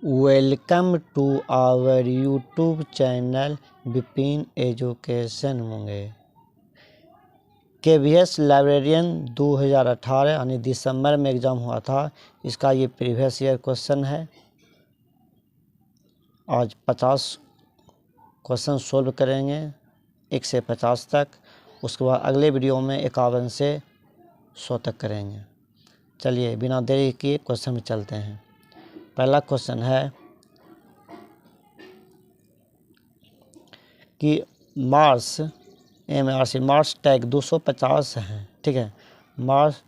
Welcome to our YouTube channel Vipin education Munger. KVS librarian 2018 यानी दिसंबर में exam हुआ था, इसका ये प्रीवियस ईयर क्वेश्चन है। आज 50 क्वेश्चन सोल्व करेंगे 1 से 50 तक। उसके बाद अगले वीडियो में 51 से 100 तक करेंगे। चलिए बिना देरी किए क्वेश्चन में चलते हैं। पहला क्वेश्चन है कि मार्स मार्स टैग 250 है, ठीक है। मार्स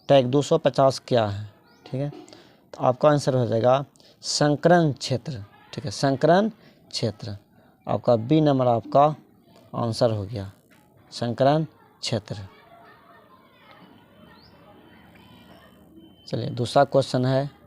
टैग 250 क्या है, ठीक है। तो आपका आंसर हो जाएगा संकरण क्षेत्र, ठीक है। संकरण क्षेत्र आपका बी नंबर आपका आंसर हो गया, संकरण क्षेत्र। चलिए दूसरा क्वेश्चन है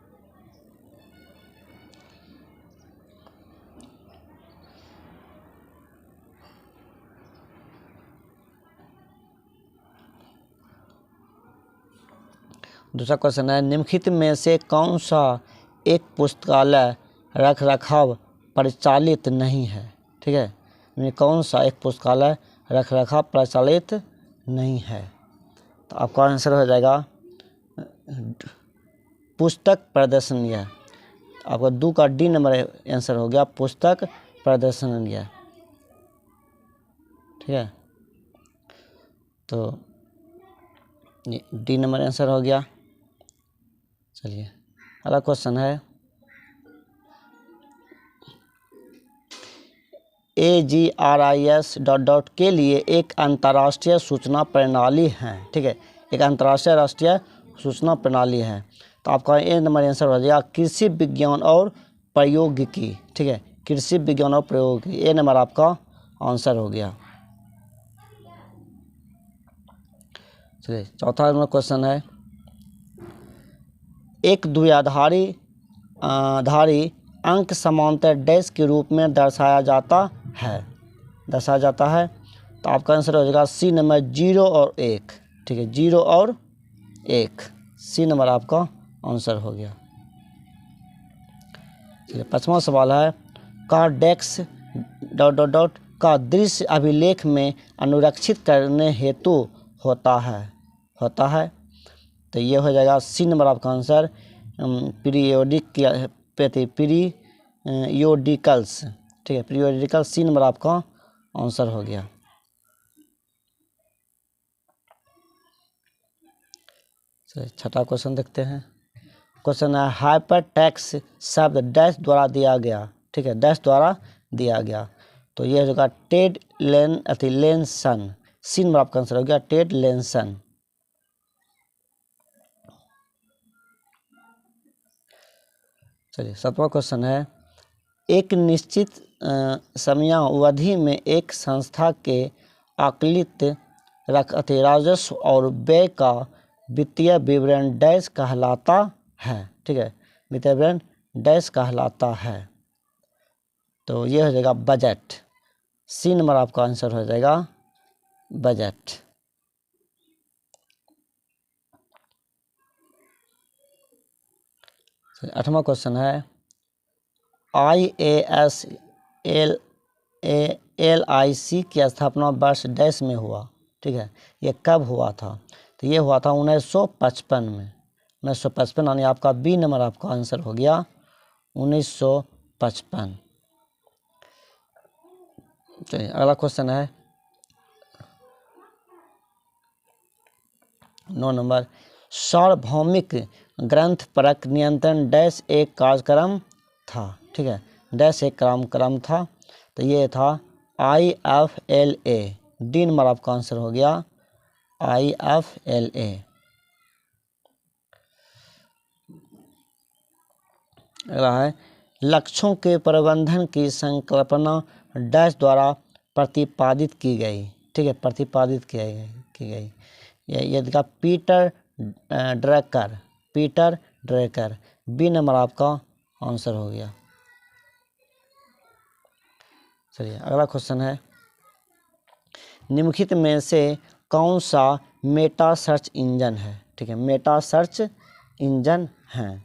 निम्नलिखित में से कौन सा एक पुस्तकालय रख रखाव परिचालित नहीं है, ठीक है। कौन सा एक पुस्तकालय रख रखाव परिचालित नहीं है। तो आपका आंसर हो जाएगा पुस्तक प्रदर्शनी। आपका 2 का डी नंबर आंसर हो गया, पुस्तक प्रदर्शनी, ठीक है। तो डी नंबर आंसर हो गया। चलिए अगला क्वेश्चन है AGRIS ... के लिए एक अंतर्राष्ट्रीय सूचना प्रणाली है, ठीक है। एक अंतर्राष्ट्रीय राष्ट्रीय सूचना प्रणाली है। तो आपका ए नंबर आंसर हो जाएगा कृषि विज्ञान और प्रौद्योगिकी, ठीक है। कृषि विज्ञान और प्रौद्योगिकी, ए नंबर आपका आंसर हो गया। चलिए चौथा नंबर क्वेश्चन है एक द्विआधारी अंक समांतर डैश के रूप में दर्शाया जाता है। तो आपका आंसर हो जाएगा सी नंबर 0 और 1, ठीक है। 0 और 1, सी नंबर आपका आंसर हो गया। चलिए पांचवा सवाल है का डेक्स ... का दृश्य अभिलेख में अनुरक्षित करने हेतु होता है। तो ये हो जाएगा सी नंबर आपका आंसर पीरियोडिकल्स, ठीक है। पीरियोडिकल, सी नंबर आपका आंसर हो गया। चलिए छठा क्वेश्चन देखते हैं। क्वेश्चन है हाइपर टैक्स शब्द डैश द्वारा दिया गया, ठीक है। डैश द्वारा दिया गया। तो ये होगा टेड लेंसन, सी नंबर आपका आंसर हो गया, टेड लेंसन। चलिए सातवां क्वेश्चन है एक निश्चित समयावधि में एक संस्था के आकलित राजस्व और व्यय का वित्तीय विवरण डैश कहलाता है, ठीक है। वित्तीय विवरण डैश कहलाता है। तो ये हो जाएगा बजट, सी नंबर आपका आंसर हो जाएगा बजट। आठवां क्वेश्चन है IASLIC की स्थापना वर्ष डैश में हुआ, ठीक है। ये कब हुआ था। तो ये हुआ था 1955 में। 1955 यानी आपका बी नंबर आपका आंसर हो गया 1955। चलिए अगला क्वेश्चन है 9 नंबर सार्वभौमिक ग्रंथपरक नियंत्रण डैश एक कार्यक्रम था, ठीक है। डैश एक कार्यक्रम था। तो ये था IFLA, डी नंबर आपका आंसर हो गया IFLA। अगला है लक्ष्यों के प्रबंधन की संकल्पना डैश द्वारा प्रतिपादित की गई, ठीक है। प्रतिपादित की गई यदि का पीटर ड्रैकर, बी नंबर आपका आंसर हो गया। चलिए अगला क्वेश्चन है निम्नलिखित में से कौन सा मेटा सर्च इंजन है, ठीक है। मेटा सर्च इंजन है।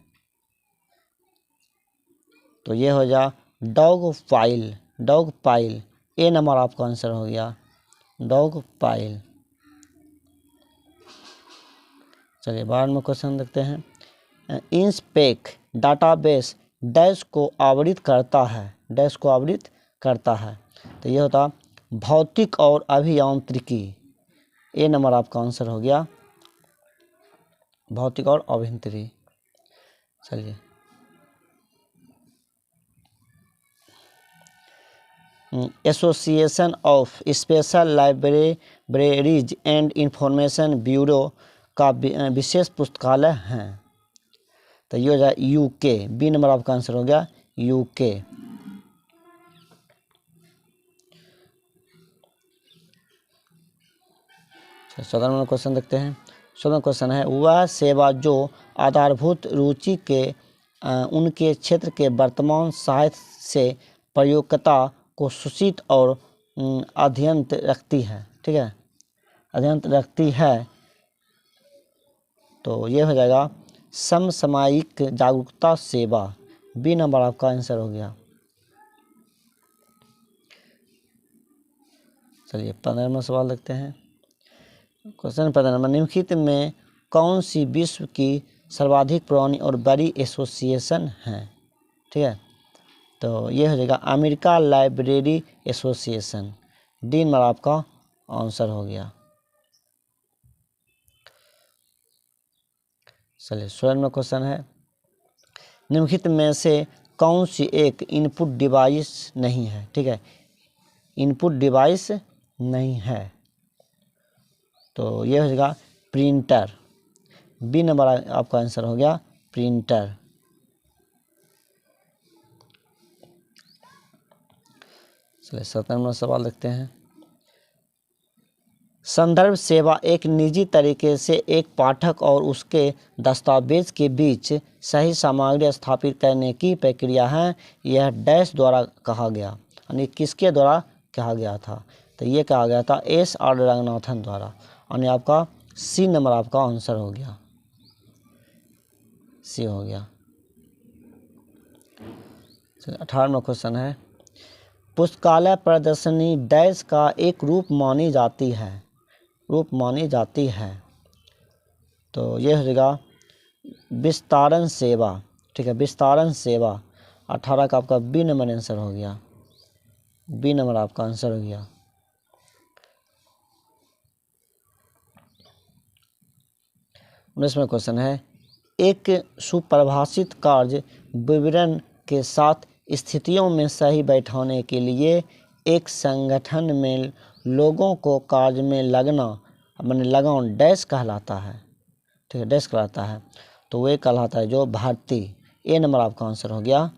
तो ये हो जा डॉग पाइल, डॉग पाइल। ए नंबर आपका आंसर हो गया डॉग पाइल। चलिए बाद में क्वेश्चन देखते हैं। इंस्पेक डाटाबेस डैश को आवृत करता है, डैश को आवृत करता है। तो ये होता भौतिक और अभियांत्रिकी। ए नंबर आपका आंसर हो गया भौतिक और अभियांत्रिकी। चलिए association of special libraries and information bureau का विशेष पुस्तकालय है। तो ये हो जाए यूके। बी नंबर आपका आंसर हो गया यूके। 14 नंबर क्वेश्चन देखते हैं। 14 क्वेश्चन है वह सेवा जो आधारभूत रुचि के उनके क्षेत्र के वर्तमान साहित्य से प्रयोक्ता को सूचित और अध्ययन रखती है। ठीक है, अध्ययन रखती है। तो ये हो जाएगा समसामयिक जागरूकता सेवा। बी नंबर आपका आंसर हो गया। चलिए 15वां सवाल देखते हैं। क्वेश्चन 15 निम्नलिखित में कौन सी विश्व की सर्वाधिक पुरानी और बड़ी एसोसिएशन है। ठीक है, तो ये हो जाएगा America library association. D number आपका आंसर हो गया। चलिए 16वां क्वेश्चन है निम्नलिखित में से कौन सी एक इनपुट डिवाइस नहीं है। ठीक है, इनपुट डिवाइस नहीं है। तो ये हो जाएगा प्रिंटर। बी नंबर आपका आंसर हो गया प्रिंटर। चलिए 17वां सवाल देखते हैं। संदर्भ सेवा एक निजी तरीके से एक पाठक और उसके दस्तावेज के बीच सही सामग्री स्थापित करने की प्रक्रिया है। यह डैश द्वारा कहा गया, यानी किसके द्वारा कहा गया था। तो ये कहा गया था एस आर रंगनाथन द्वारा, यानी आपका सी नंबर आपका आंसर हो गया, सी हो गया। 18वां क्वेश्चन है पुस्तकालय प्रदर्शनी डैश का एक रूप मानी जाती है, रूप मानी जाती है। तो ये हो जाएगा विस्तारण सेवा। ठीक है, विस्तारण सेवा। 18 का आपका बी नंबर आंसर हो गया, बी नंबर आपका आंसर हो गया। 19वां क्वेश्चन है एक सुपरिभाषित कार्य विवरण के साथ स्थितियों में सही बैठाने के लिए एक संगठन में लोगों को कार्य में लगना मैंने लगान डैश कहलाता है। ठीक है, डैश कहलाता है। तो वे कहलाता है जो भर्ती। ए नंबर आपका आंसर हो गया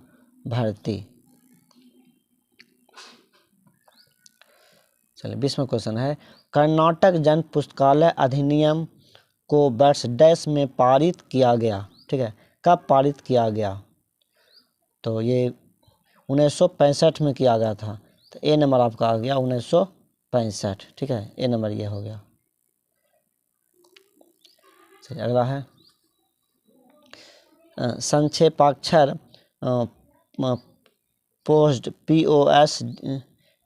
भर्ती। चलिए 20वां क्वेश्चन है कर्नाटक जन पुस्तकालय अधिनियम को वर्ष डैश में पारित किया गया। ठीक है, कब पारित किया गया। तो ये 1965 में किया गया था। तो ए नंबर आपका आ गया 1965। ठीक है, ए नंबर ये हो गया। चलिए अगला है संक्षेपाक्षर पोस्ट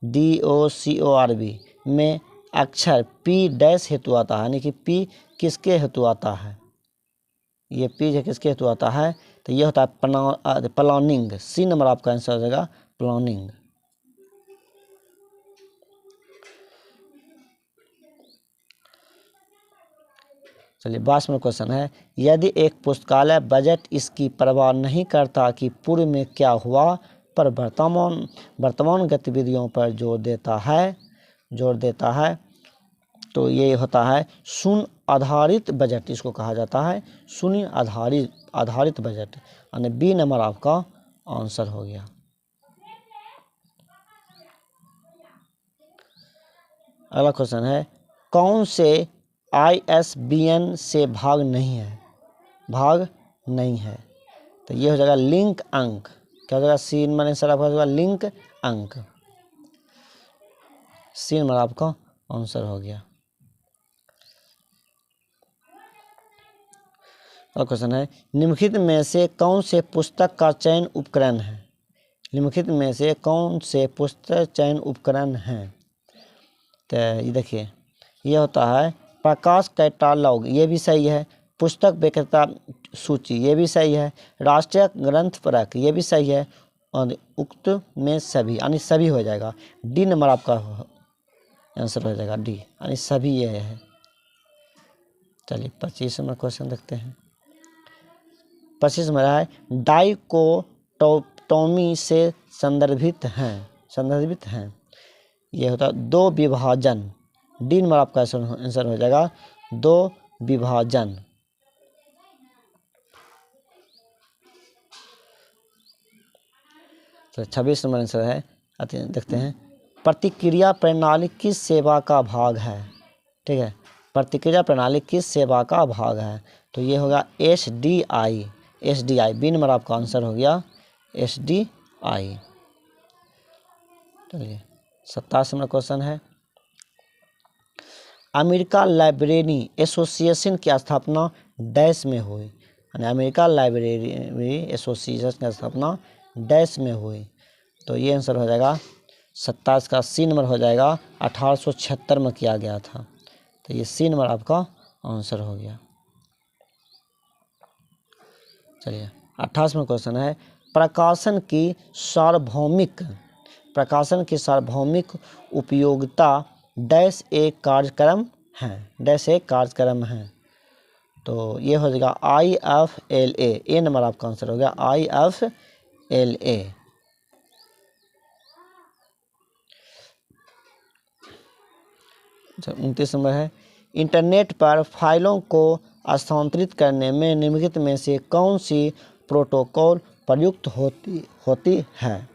POSDOCORB में अक्षर P डैश हेतु आता है, यानी कि P किसके हेतु आता है। ये P किसके हेतु आता है। तो ये होता है प्लानिंग। सी नंबर आपका आंसर हो जाएगा प्लानिंग। चलिए 22वां क्वेश्चन है यदि एक पुस्तकालय बजट इसकी परवाह नहीं करता कि पूर्व में क्या हुआ पर वर्तमान गतिविधियों पर जोर देता है तो ये होता है शून्य आधारित बजट, इसको कहा जाता है शून्य आधारित बजट, यानी बी नंबर आपका आंसर हो गया। अगला क्वेश्चन है कौन से ISBN से भाग नहीं है। तो ये हो जाएगा लिंक अंक। क्या हो जाएगा सी नंबर आंसर आपका हो जाएगा लिंक अंक। सी नंबर आपका आंसर हो गया। अगला क्वेश्चन है निम्नलिखित में से कौन से पुस्तक का चयन उपकरण है। निम्नलिखित में से कौन से पुस्तक चयन उपकरण हैं? तो ये देखिए, ये होता है प्रकाश कैटालॉग, ये भी सही है। पुस्तक विक्रेता सूची, ये भी सही है। राष्ट्रीय ग्रंथ परख, ये भी सही है। और उक्त में सभी, यानी सभी हो जाएगा। डी नंबर आपका आंसर हो जाएगा, डी यानी सभी ये है। चलिए 25 नंबर क्वेश्चन देखते हैं। 25 में रहा है डाइकोटोमी से संदर्भित हैं। ये होता है दो विभाजन। डी नंबर आपका आंसर हो जाएगा, दो विभाजन। तो 26 नंबर आंसर है, देखते हैं। प्रतिक्रिया प्रणाली किस सेवा का भाग है? ठीक है, प्रतिक्रिया प्रणाली किस सेवा का भाग है? तो ये होगा SDI। बी नंबर आपका आंसर हो गया SDI। चलिए 27 नंबर क्वेश्चन है। अमेरिका लाइब्रेरी एसोसिएशन की स्थापना डैश में हुई, यानी अमेरिका लाइब्रेरी एसोसिएशन की स्थापना डैश में हुई। तो ये आंसर हो जाएगा 27 का सी नंबर हो जाएगा, 1876 में किया गया था। तो ये सी नंबर आपका आंसर हो गया। चलिए 28 में क्वेश्चन है, प्रकाशन की सार्वभौमिक उपयोगिता डैश एक कार्यक्रम है। तो ये हो जाएगा IFLA। ए नंबर आपका आंसर हो गया IFLA। 29 नंबर है, इंटरनेट पर फाइलों को स्थानांतरित करने में निम्नलिखित में से कौन सी प्रोटोकॉल प्रयुक्त होती है?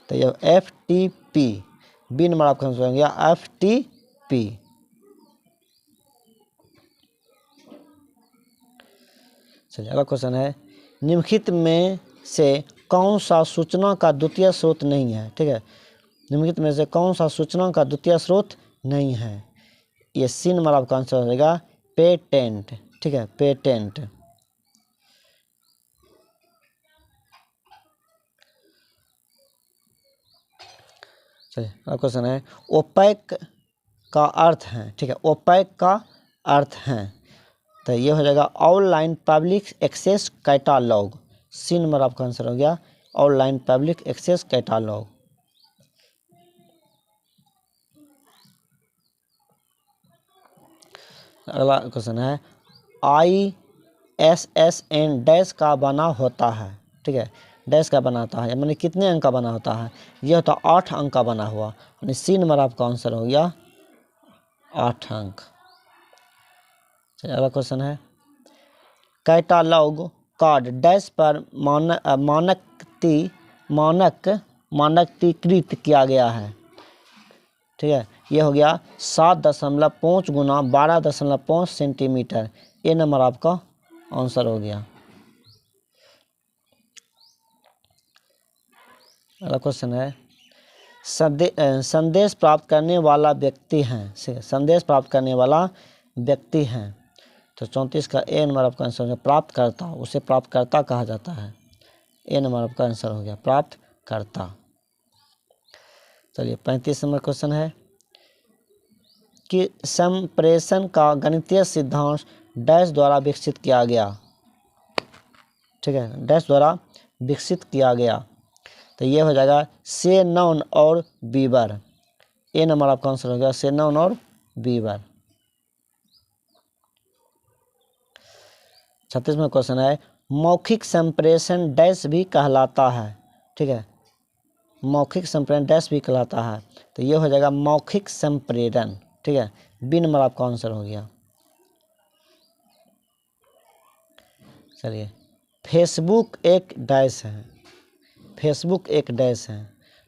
तो ये FTP। बी नंबर आपका आंसर हो गया FTP। चलिए अगला क्वेश्चन है, निम्नलिखित में से कौन सा सूचना का द्वितीय स्रोत नहीं है? ठीक है, निम्नलिखित में से कौन सा सूचना का द्वितीय स्रोत नहीं है? ये सी नंबर आपका आंसर हो जाएगा पेटेंट। ठीक है, पेटेंट। चलिए अगला क्वेश्चन है, ओपैक का अर्थ है। ठीक है, ओपैक का अर्थ है। तो ये हो जाएगा online public access catalogue. C number आपका आंसर हो गया ऑनलाइन पब्लिक एक्सेस कैटालॉग। अगला क्वेश्चन है, ISSN डैश का बना होता है। ठीक है, डैश का बना होता है, यानी कितने अंक का बना होता है? ये होता है 8 अंक का बना हुआ, यानी सी नंबर आपका आंसर हो गया 8 अंक। चलिए अगला क्वेश्चन है, कैटालॉग कार्ड डैश पर मानकीकृत किया गया है। ठीक है, ये हो गया 7.5 गुना 12.5 सेंटीमीटर। ये नंबर आपका आंसर हो गया। अगला क्वेश्चन है, संदेश प्राप्त करने वाला व्यक्ति हैं। तो 34 का ए नंबर आपका आंसर है प्राप्तकर्ता। उसे प्राप्तकर्ता कहा जाता है। ए नंबर आपका आंसर हो गया प्राप्तकर्ता। चलिए 35 नंबर क्वेश्चन है कि संप्रेषण का गणितीय सिद्धांत डैश द्वारा विकसित किया गया। ठीक है, डैश द्वारा विकसित किया गया। तो ये हो जाएगा शेनॉन और बीबर। ए नंबर आपका आंसर हो गया शेनॉन और बीबर। 36 में क्वेश्चन है, मौखिक संप्रेषण डैश भी कहलाता है। ठीक है, मौखिक संप्रेषण डैश भी कहलाता है। तो ये हो जाएगा मौखिक संप्रेरण। ठीक है, बी नंबर आपका आंसर हो गया। चलिए फेसबुक एक डैश है।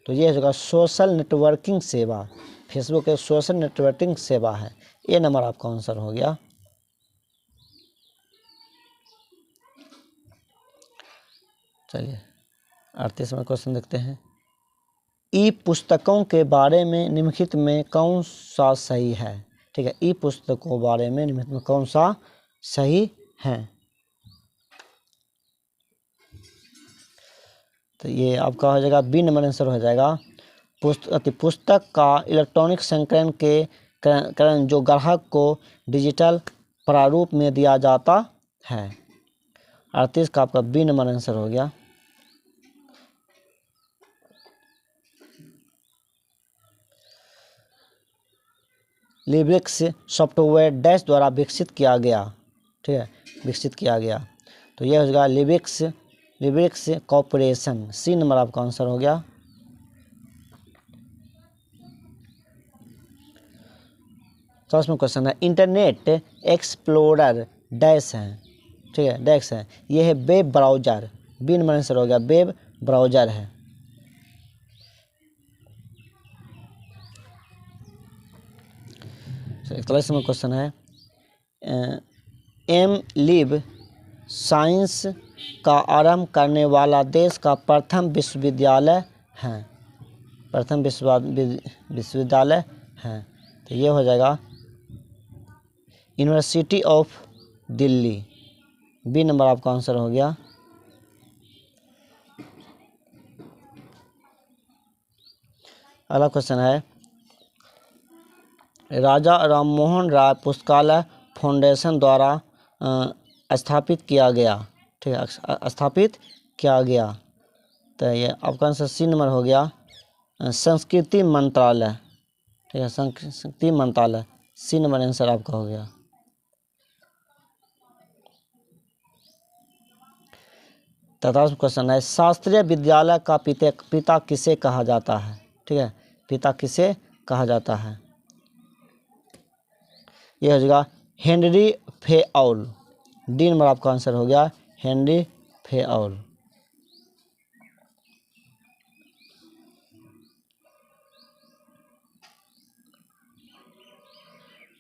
तो ये होगा सोशल नेटवर्किंग सेवा। फेसबुक एक सोशल नेटवर्किंग सेवा है। ये नंबर आपका आंसर हो गया। चलिए 38 में क्वेश्चन देखते हैं, ई पुस्तकों के बारे में निम्नलिखित में कौन सा सही है? ठीक है, ई पुस्तकों बारे में निम्नलिखित में कौन सा सही है? तो ये आपका हो जाएगा बी नंबर आंसर हो जाएगा। पुस्तक का इलेक्ट्रॉनिक संस्करण के कारण जो ग्राहक को डिजिटल प्रारूप में दिया जाता है। 38 का आपका बी नंबर आंसर हो गया। लिब्रिक्स सॉफ्टवेयर डैश द्वारा विकसित किया गया, ठीक है, विकसित किया गया। तो यह हो जाएगा लिब्रिक्स कॉर्पोरेशन। सी नंबर आपका आंसर हो गया। तो इसमें क्वेश्चन है इंटरनेट एक्सप्लोरर डैश है, ठीक है, डैश है, यह है web browser. B number answer हो गया, वेब ब्राउज़र है। इकतालीस में क्वेश्चन है एम.लिब साइंस का आरंभ करने वाला देश का प्रथम विश्वविद्यालय है। प्रथम विश्वविद्यालय है, तो ये हो जाएगा university of Delhi. B number आपका आंसर हो गया। अगला क्वेश्चन है राजा राममोहन राय पुस्तकालय फाउंडेशन द्वारा स्थापित किया गया, ठीक है, स्थापित किया गया। तो ये आपका आंसर सी नंबर हो गया, संस्कृति मंत्रालय, ठीक है, संस्कृति मंत्रालय। सी नंबर आंसर आपका हो गया। तथा क्वेश्चन है शास्त्रीय विद्यालय का पिता किसे कहा जाता है, ठीक है, पिता किसे कहा जाता है। यह हो जाएगा हेनरी फेआउल। डी नंबर आपका आंसर हो गया, हेनरी फेआउल।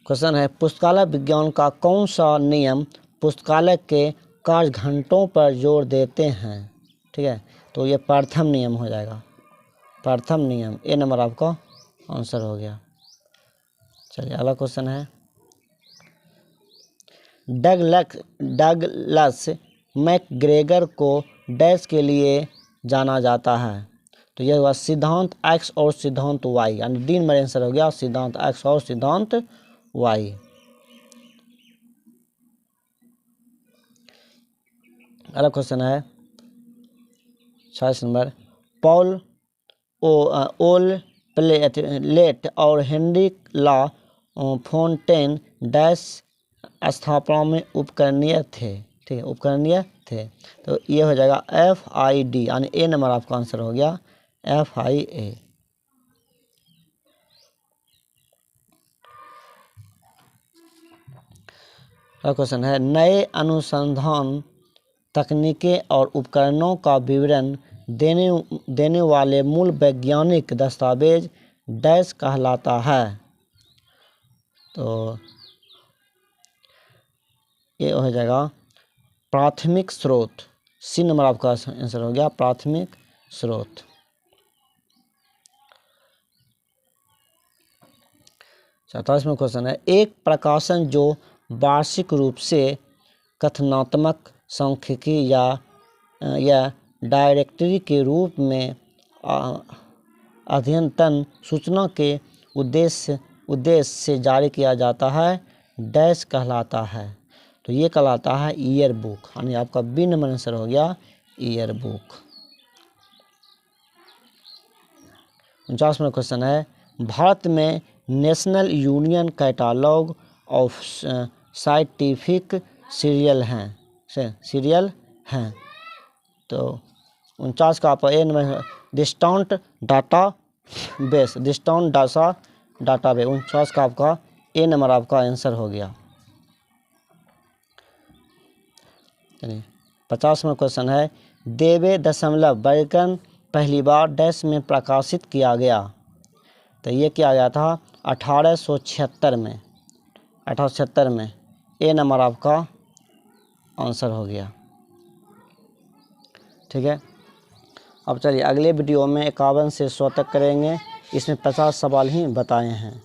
क्वेश्चन है पुस्तकालय विज्ञान का कौन सा नियम पुस्तकालय के कार्य घंटों पर जोर देते हैं, ठीक है, तो ये प्रथम नियम हो जाएगा, प्रथम नियम। ए नंबर आपका आंसर हो गया। चलिए अगला क्वेश्चन है डगलस मैकग्रेगर को डैश के लिए जाना जाता है। तो यह हुआ सिद्धांत एक्स और सिद्धांत वाई, यानी डी नंबर आंसर हो गया, सिद्धांत एक्स और सिद्धांत वाई। अगला क्वेश्चन है 46 नंबर पॉल ओलेट और हेनरी ला फोंटेन डैश स्थापना में उपकरणीय थे, ठीक है, उपकरणीय थे। तो ये हो जाएगा FID, यानी ए नंबर आपका आंसर हो गया, FIA। क्वेश्चन है नए अनुसंधान तकनीकें और उपकरणों का विवरण देने वाले मूल वैज्ञानिक दस्तावेज डैश कहलाता है। तो ये हो जाएगा प्राथमिक स्रोत। सी नंबर आपका आंसर हो गया, प्राथमिक स्रोत। चौथा क्वेश्चन है एक प्रकाशन जो वार्षिक रूप से कथनात्मक सांख्यिकी या डायरेक्टरी के रूप में अध्ययन सूचना के उद्देश्य से जारी किया जाता है डैश कहलाता है। तो ये कहलाता है ईयर बुक, यानी आपका बी नंबर आंसर हो गया, ईयर बुक। 49वां क्वेश्चन है भारत में national union catalogue of scientific serial हैं। तो 49 का आप ए नंबर डिस्काउंट डाटा बेस, 49 का आपका ए नंबर आपका आंसर हो गया। चलिए 50वां क्वेश्चन है देवे दशमलव वर्गीकरण पहली बार डैश में प्रकाशित किया गया। तो ये किया गया था 1876 में, 1876 में। ए नंबर आपका आंसर हो गया, ठीक है। अब चलिए अगले वीडियो में 51 से 100 तक करेंगे। इसमें 50 सवाल ही बताए हैं।